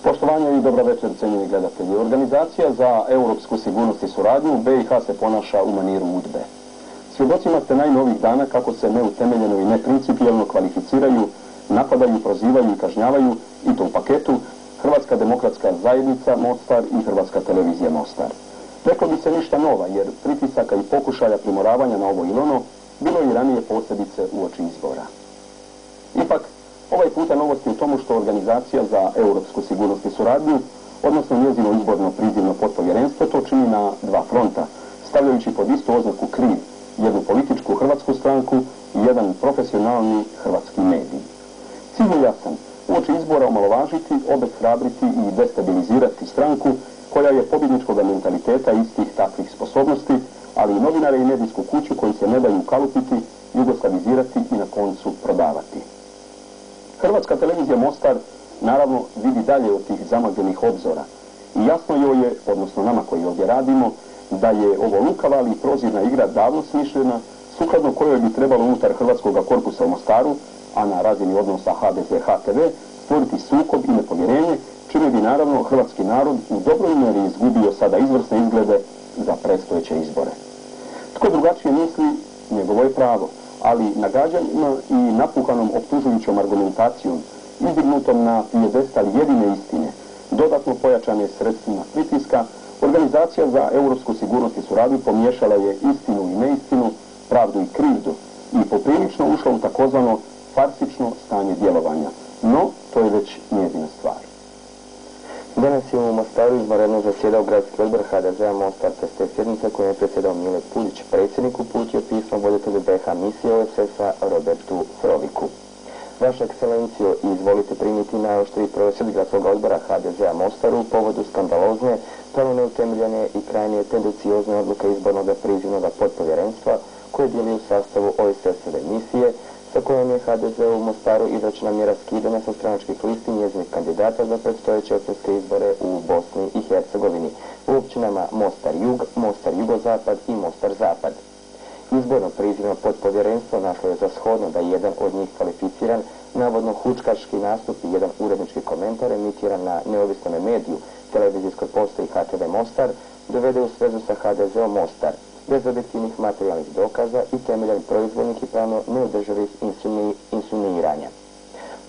Poštovanje i dobra večer, cijenjeni gledatelji. Organizacija za europsku sigurnost i suradnju BiH se ponaša u maniru UDBE. Svjedocima ste najnovih dana kako se neutemeljeno i neprincipijelno kvalificiraju, napadaju, prozivaju i kažnjavaju, i to u paketu, Hrvatska demokratska zajednica Mostar i Hrvatska televizija Mostar. Reklo bi se ništa nova, jer pritisaka i pokušaja primoravanja na ovo ili ono bilo je i ranije posljedice uoči izbora. Ipak, ovaj puta novost je u tomu što Organizacija za europsku sigurnost i suradnju, odnosno njezino izborno prizivno potpovjerenstvo, to čini na dva fronta, stavljajući pod istu oznaku kriv jednu političku hrvatsku stranku i jedan profesionalni hrvatski medij. Cilj je jasan, uoči izbora omalovažiti, obeshrabriti i destabilizirati stranku koja je pobjedničkog mentaliteta istih takvih sposobnosti, ali i novinare i medijsku kuću koji se ne daju kalupiti, jugoslavizirati i na koncu prodavati. Hrvatska televizija Mostar naravno vidi dalje od tih zamagljenih obzora i jasno joj je, odnosno nama koji ovdje radimo, da je ovo lukava ali prozirna igra davno smišljena, sukladno kojoj bi trebalo unutar hrvatskog korpusa u Mostaru, a na razini odnosa HDZ-HTV, stvoriti sukob i nepovjerenje, čime bi naravno hrvatski narod u dobroj mjeri izgubio sada izvrsne izglede za predstojeće izbore. Tko drugačije misli, njegovo je pravo, ali nagađanjima i napuhanom optužujućom argumentacijom, izdignutom na pijedestal jedine istine, dodatno pojačane sredstvima pritiska, Organizacija za europsku sigurnost i suradnju pomiješala je istinu i neistinu, pravdu i krivdu i poprilično ušla u takozvano farsično stanje djelovanja. No, to je već njezina stvar. Danas je u Mostaru izvanredno zasjedao gradski odbor HDZ-a Mostar, te s te sjednice koje je predsjedao Mile Puljić, predsjednik uputio pismo voditelju BiH misije OESS-a Robertu Froviku. Vaša ekscelencijo, izvolite primiti najoštriji prosvjed gradskog odbora HDZ-a Mostaru u povodu skandalozne, pravno neutemeljene i krajnje tendenciozne odluke izbornog prizivnog potpovjerenstva koje dijeli u sastavu OESS-ove misije, sa kojom je HDZ u Mostaru izračena mjera skidanja sa stranačkih listi njezinih kandidata za predstojeće općinske izbore u Bosni i Hercegovini, u općinama Mostar Jug, Mostar Jugozapad i Mostar Zapad. Izborno prizivno potpovjerenstvo našlo je za shodno da jedan od njih kvalificiran, navodno hučkaški nastup i jedan urednički komentar emitiran na neovisnome mediju, televizijskoj postaji HTV Mostar, dovede u svezu sa HDZ-om Mostar, bez objektivnih materijalnih dokaza i temeljem proizvoljnih i pravno neodrživih insinuiranja.